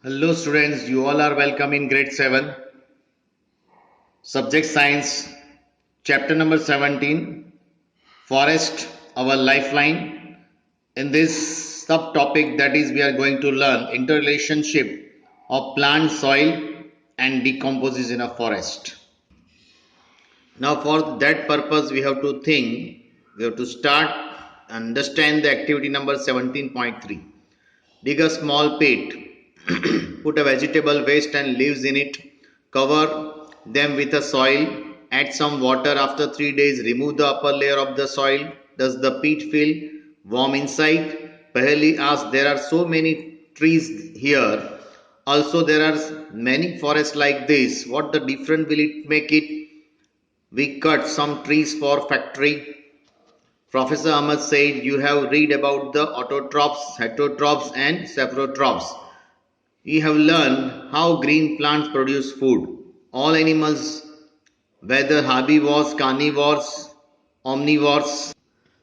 Hello students, you all are welcome in grade 7, subject science, chapter number 17, forest, our lifeline. In this subtopic, that is, we are going to learn interrelationship of plant, soil and decomposition of forest. Now for that purpose, we have to think, we have to start understand the activity number 17.3. Dig a small pit, put a vegetable waste and leaves in it, cover them with a soil, add some water. After 3 days, remove the upper layer of the soil. Does the pit feel warm inside? Paheli asked, there are so many trees here. Also, there are many forests like this. What the difference will it make it? We cut some trees for factory. Professor Ahmed said, you have read about the autotrophs, heterotrophs and saprotrophs. You have learned how green plants produce food. All animals, whether herbivores, carnivores, omnivores,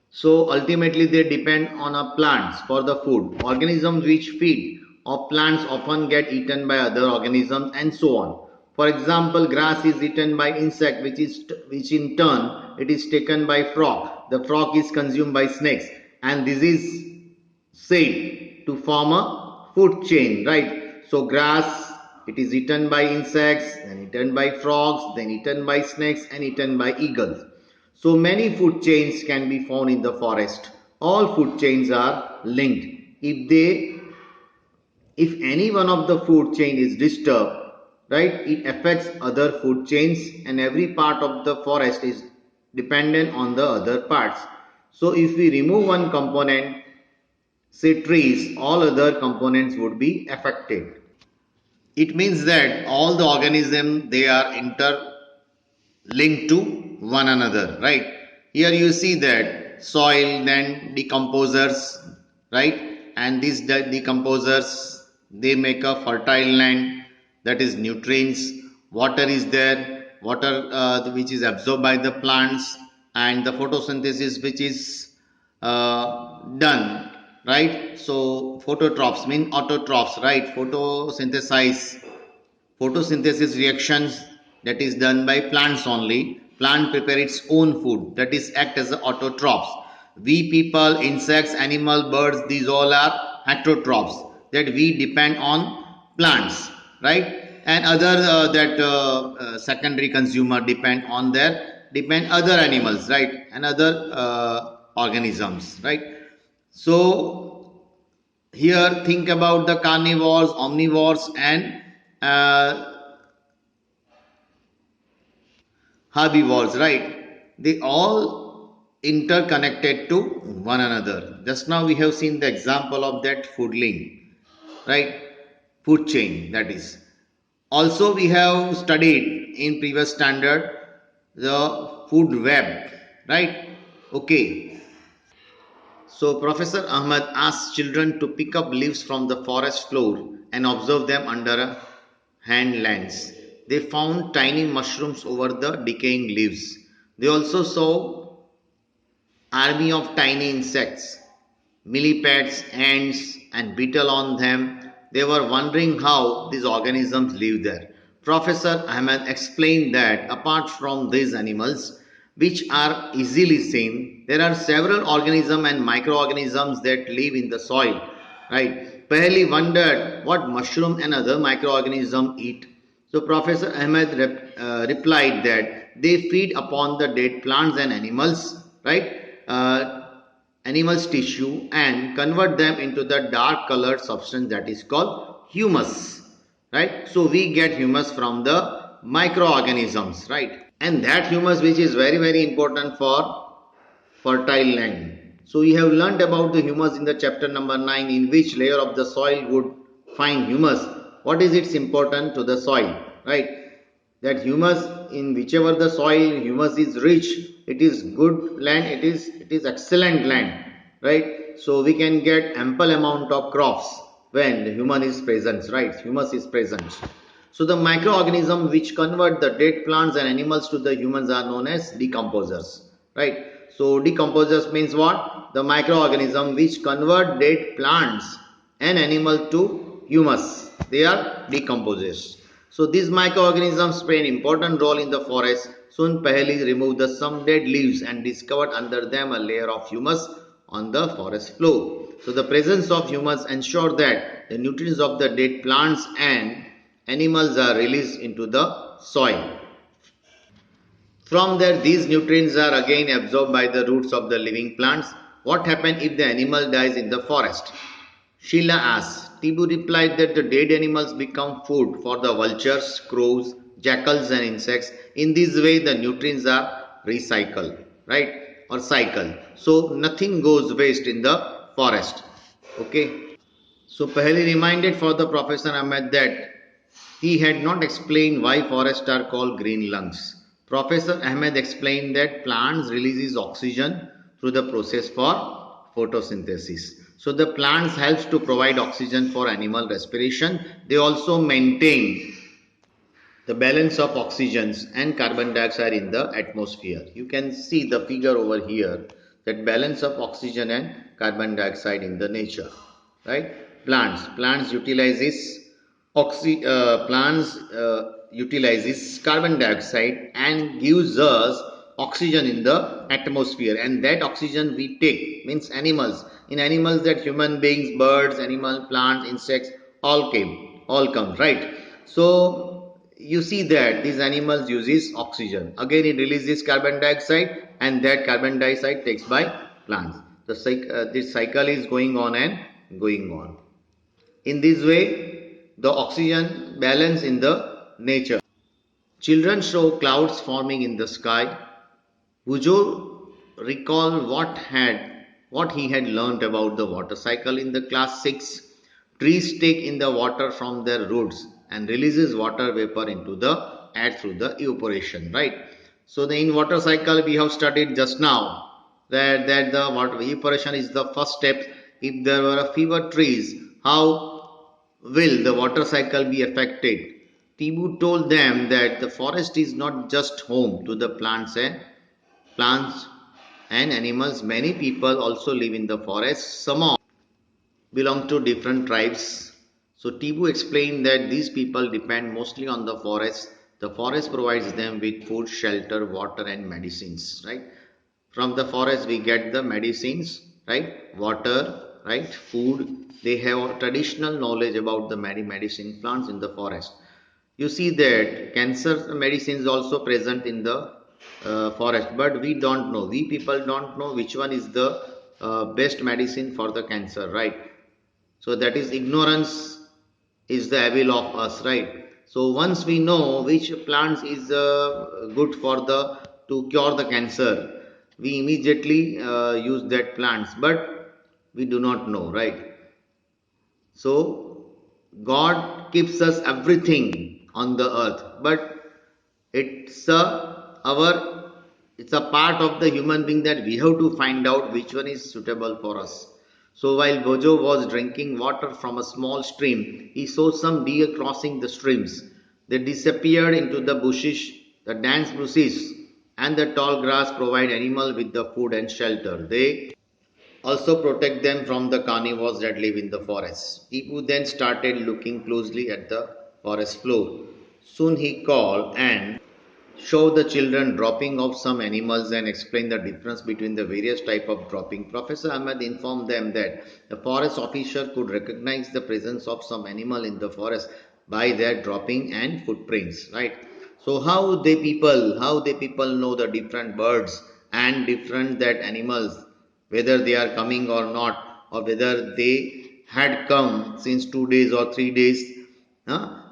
so ultimately they depend on our plants for the food. Organisms which feed on plants often get eaten by other organisms and so on. For example, grass is eaten by insect which in turn it is taken by frog. The frog is consumed by snakes and this is said to form a food chain, right? So grass, it is eaten by insects, then eaten by frogs, then eaten by snakes and eaten by eagles. So many food chains can be found in the forest. All food chains are linked. If any one of the food chain is disturbed, right, it affects other food chains and every part of the forest is dependent on the other parts. So if we remove one component, say trees, all other components would be affected. It means that all the organisms, they are interlinked to one another, right? Here you see that soil, then decomposers, right? And these decomposers, they make a fertile land, that is nutrients. Water is there, water which is absorbed by the plants, and the photosynthesis which is done, right? So phototrophs mean autotrophs, right? Photosynthesis reactions, that is done by plants only. Plant prepare its own food, that is act as the autotrophs. We people, insects, animal, birds, these all are heterotrophs, that we depend on plants, right? And other secondary consumer depend on other animals, right? And other organisms, right? So here think about the carnivores, omnivores and herbivores, right? They all interconnected to one another. Just now we have seen the example of that food link, right? Food chain, that is. Also we have studied in previous standard the food web, right? Okay. So Professor Ahmed asked children to pick up leaves from the forest floor and observe them under a hand lens. They found tiny mushrooms over the decaying leaves. They also saw army of tiny insects, millipedes, ants and beetle on them. They were wondering how these organisms live there. Professor Ahmed explained that apart from these animals, which are easily seen, there are several organisms and microorganisms that live in the soil, right? Paheli wondered what mushroom and other microorganisms eat. So Professor Ahmed replied that they feed upon the dead plants and animals, right? Animals tissue and convert them into the dark colored substance that is called humus, right? So we get humus from the microorganisms, right? And that humus which is very important for fertile land. So we have learnt about the humus in the chapter number 9, in which layer of the soil would find humus. What is its importance to the soil, right? That humus, in whichever the soil humus is rich, it is good land, it is excellent land, right? So we can get ample amount of crops when the humus is present, right? Humus is present. So the microorganisms which convert the dead plants and animals to the humans are known as decomposers, right? So decomposers means what? The microorganism which convert dead plants and animal to humus. They are decomposed. So these microorganisms play an important role in the forest. Soon Paheli removed the some dead leaves and discovered under them a layer of humus on the forest floor. So the presence of humus ensured that the nutrients of the dead plants and animals are released into the soil. From there, these nutrients are again absorbed by the roots of the living plants. What happens if the animal dies in the forest? Sheila asked. Tibu replied that the dead animals become food for the vultures, crows, jackals, and insects. In this way, the nutrients are recycled, right? Or cycle. So nothing goes waste in the forest. Okay. So Paheli reminded for the Professor Ahmed that he had not explained why forests are called green lungs. Professor Ahmed explained that plants releases oxygen through the process for photosynthesis. So the plants helps to provide oxygen for animal respiration. They also maintain the balance of oxygens and carbon dioxide in the atmosphere. You can see the figure over here, that balance of oxygen and carbon dioxide in the nature, right? Plants utilizes carbon dioxide and gives us oxygen in the atmosphere, and that oxygen we take, means animals, in animals, that human beings, birds, animal, plants, insects, all come, right? So you see that these animals uses oxygen, again it releases carbon dioxide, and that carbon dioxide takes by plants. This cycle is going on and going on. In this way, the oxygen balance in the nature. Children show clouds forming in the sky. Wujo recall what he had learnt about the water cycle in the class 6. Trees take in the water from their roots and releases water vapor into the air through the evaporation, right? So the in water cycle we have studied just now that the water evaporation is the first step. If there were a fewer trees, how will the water cycle be affected? Tibu told them that the forest is not just home to the plants and animals. Many people also live in the forest. Some of belong to different tribes. So Tibu explained that these people depend mostly on the forest. The forest provides them with food, shelter, water, and medicines, right? From the forest we get the medicines, right? Water, right? Food. They have traditional knowledge about the medicine plants in the forest. You see that cancer medicine is also present in the forest, but we don't know, we people don't know which one is the best medicine for the cancer, right? So that is ignorance is the evil of us, right? So once we know which plants is good for the to cure the cancer, we immediately use that plants, but we do not know, right? So God gives us everything on the earth, but it's our it's a part of the human being that we have to find out which one is suitable for us. So while Bojo was drinking water from a small stream, he saw some deer crossing the streams. They disappeared into the bushes, the dense bushes, and the tall grass provide animal with the food and shelter. They also protect them from the carnivores that live in the forest. Tipu then started looking closely at the forest floor. Soon he called and showed the children dropping of some animals and explained the difference between the various type of dropping. Professor Ahmed informed them that the forest officer could recognize the presence of some animal in the forest by their dropping and footprints, right? So how they people know the different birds and different that animals, whether they are coming or not, or whether they had come since 2 days or 3 days.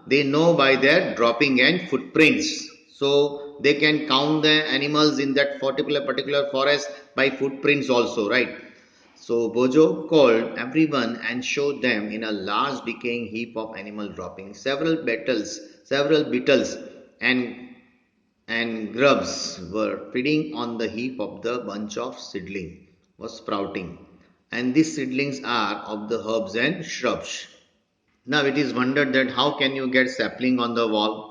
They know by their dropping and footprints. So they can count the animals in that particular forest by footprints also, right? So Bojo called everyone and showed them in a large decaying heap of animal droppings. Several beetles and grubs were feeding on the heap of the bunch of seedling was sprouting, and these seedlings are of the herbs and shrubs. Now it is wondered that how can you get sapling on the wall,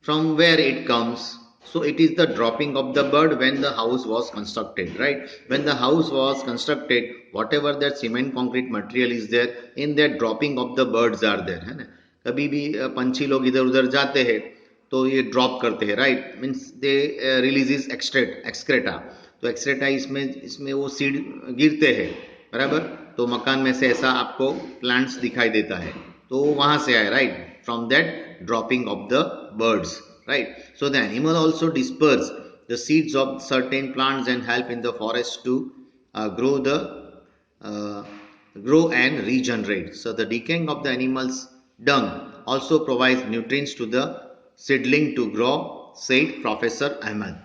from where it comes, So it is the dropping of the bird when the house was constructed, right? When the house was constructed, whatever that cement concrete material is there, in that dropping of the birds are there, है ना? कभी भी पंछी लोग इधर उधर जाते हैं तो ये ड्रॉप करते हैं, right? Means they releases excreta, तो एक्सक्रेटा इसमें इसमें वो सीड गिरते हैं, बराबर? तो मकान में से ऐसा आपको प्लांट्स दिखाई देता है, तो वहां से आए, right? From that dropping of the birds, right? So the animal also disperse the seeds of certain plants and help in the forest to uh, grow and regenerate. So the decaying of the animal's dung also provides nutrients to the seedling to grow, said Professor Ahmed.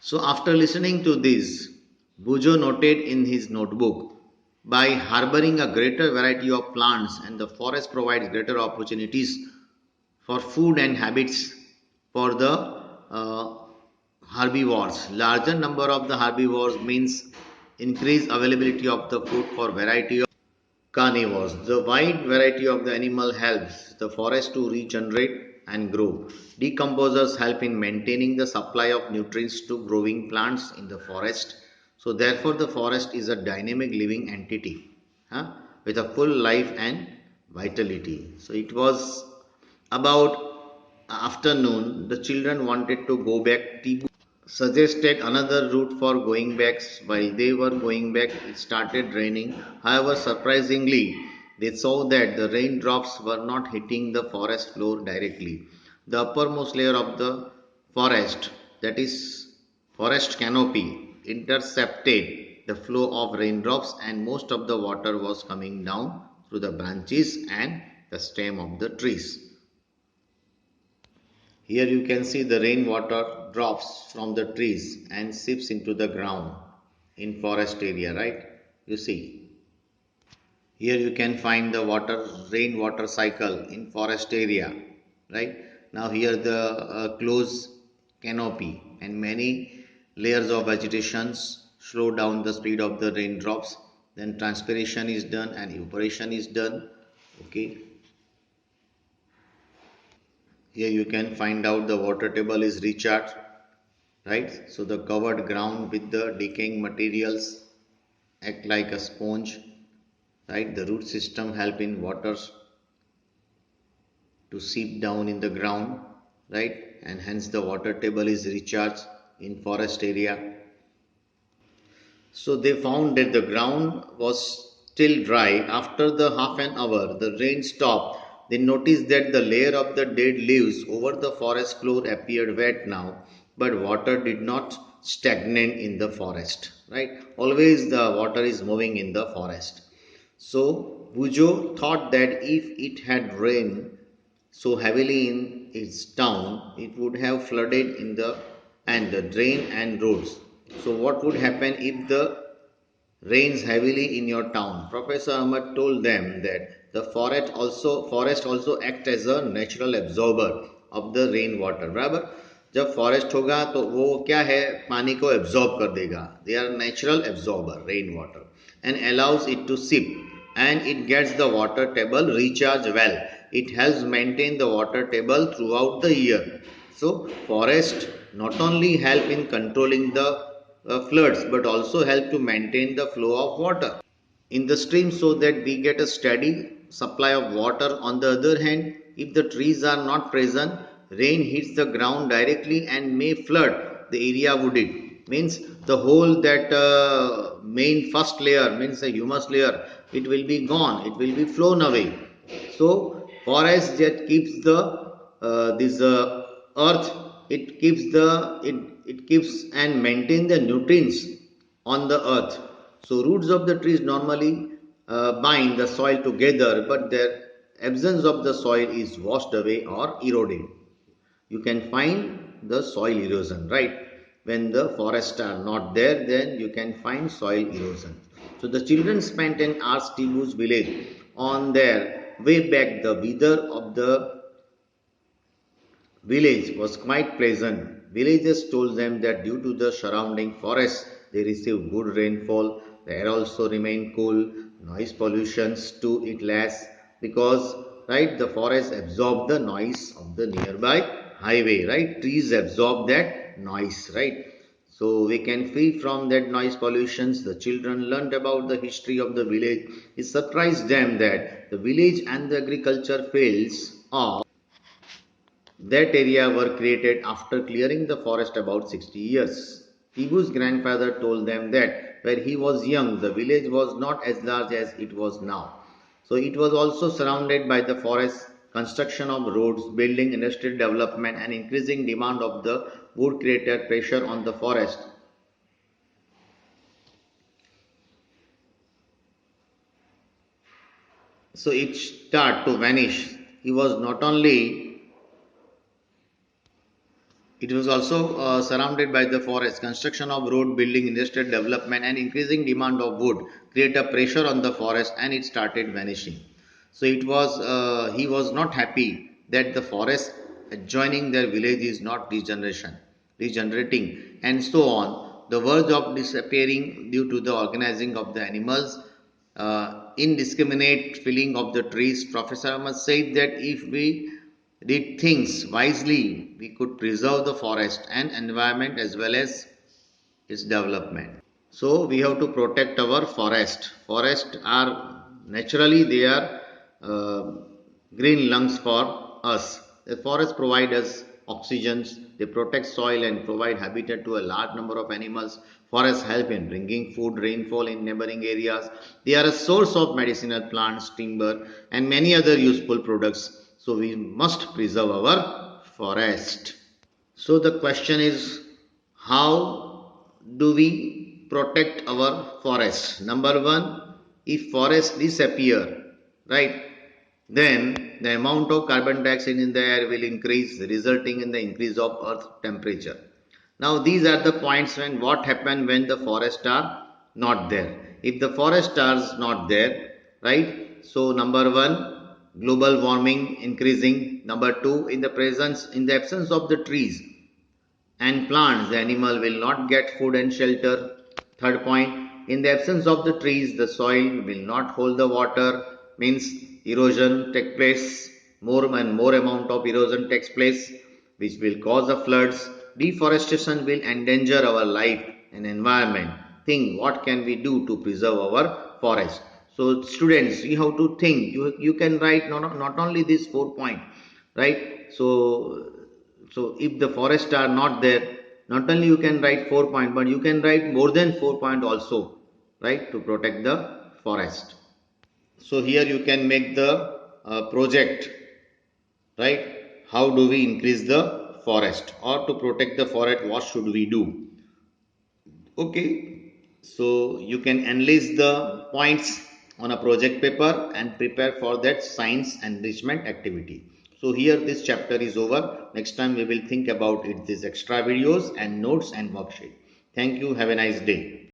So after listening to this, Bujo noted in his notebook, by harboring a greater variety of plants and the forest provides greater opportunities for food and habits for the herbivores. Larger number of the herbivores means increased availability of the food for variety of carnivores. The wide variety of the animal helps the forest to regenerate and grow. Decomposers help in maintaining the supply of nutrients to growing plants in the forest. So therefore the forest is a dynamic living entity, huh, with a full life and vitality. So it was about afternoon. The children wanted to go back. Tibu suggested another route for going back. While they were going back, it started raining. However, surprisingly, they saw that the raindrops were not hitting the forest floor directly. The uppermost layer of the forest, that is, forest canopy, intercepted the flow of raindrops, and most of the water was coming down through the branches and the stem of the trees. Here you can see the rainwater drops from the trees and seeps into the ground in forest area, right? You see. Here you can find the rainwater cycle in forest area, right? Now here the close canopy and many layers of vegetations slow down the speed of the raindrops. Then transpiration is done and evaporation is done. Okay. Here you can find out the water table is recharged, right? So the covered ground with the decaying materials act like a sponge, right? The root system help in water to seep down in the ground, right? And hence the water table is recharged in forest area. So they found that the ground was still dry. After the half an hour, the rain stopped. They noticed that the layer of the dead leaves over the forest floor appeared wet now, but water did not stagnate in the forest. Right? Always the water is moving in the forest. So Bujo thought that if it had rained so heavily in its town, it would have flooded in the drain and roads. So what would happen if the rains heavily in your town? Professor Ahmad told them that the forest also act as a natural absorber of the rain water. बराबर? जब forest होगा तो वो क्या है, पानी को absorb कर देगा. They are natural absorber rain water and allows it to sip and it gets the water table recharge well. It helps maintain the water table throughout the year. So forest not only help in controlling the floods but also help to maintain the flow of water in the stream so that we get a steady supply of water. On the other hand, if the trees are not present, rain hits the ground directly and may flood the area wooded. Means the whole that main first layer, means the humus layer, it will be gone, it will be flown away. So forest that keeps the this earth, it keeps and maintain the nutrients on the earth. So roots of the trees normally bind the soil together, but their absence of the soil is washed away or eroded. You can find the soil erosion, right? When the forests are not there, then you can find soil erosion. So the children spent an hour Tibu's village. On their way back, the weather of the village was quite pleasant. Villagers told them that due to the surrounding forests, they receive good rainfall. The air also remained cool. Noise pollutions to it less because, right, the forest absorb the noise of the nearby highway, right? Trees absorb that noise, right? So we can free from that noise pollutions. The children learned about the history of the village. It surprised them that the village and the agriculture fields of that area were created after clearing the forest about 60 years. Tibu's grandfather told them that when he was young, the village was not as large as it was now. So it was also surrounded by the forest, construction of roads, building, industrial development, and increasing demand of the wood created pressure on the forest. So it started to vanish. He was not only It was also surrounded by the forest. Construction of road building, industrial development, and increasing demand of wood create a pressure on the forest, and it started vanishing. So he was not happy that the forest adjoining their village is not regenerating, and so on. The verge of disappearing due to the organizing of the animals, indiscriminate filling of the trees. Professor Ahmad said that if we did things wisely, we could preserve the forest and environment as well as its development. So we have to protect our forest. Forests are naturally they are uh, green lungs for us. The forests provide us oxygen. They protect soil and provide habitat to a large number of animals. Forests help in bringing food, rainfall in neighboring areas. They are a source of medicinal plants, timber, and many other useful products. So we must preserve our forest. So the question is, how do we protect our forest? Number one, if forests disappear, right, then the amount of carbon dioxide in the air will increase, resulting in the increase of earth temperature. Now these are the points when what happen when the forests are not there. If the forest are not there, right, so number one, global warming increasing. Number two, in the absence of the trees and plants, the animal will not get food and shelter. Third point, in the absence of the trees, the soil will not hold the water, means erosion takes place, more and more amount of erosion takes place, which will cause the floods. Deforestation will endanger our life and environment. Think what can we do to preserve our forest. So students, you have to think. You can write not only this 4 point, right? So if the forests are not there, not only you can write 4 point, but you can write more than 4 point also, right, to protect the forest. So here you can make the project, right? How do we increase the forest or to protect the forest? What should we do? Okay, so you can enlist the points on a project paper and prepare for that science enrichment activity. So here this chapter is over. Next time we will think about it, these extra videos and notes and worksheet. Thank you. Have a nice day.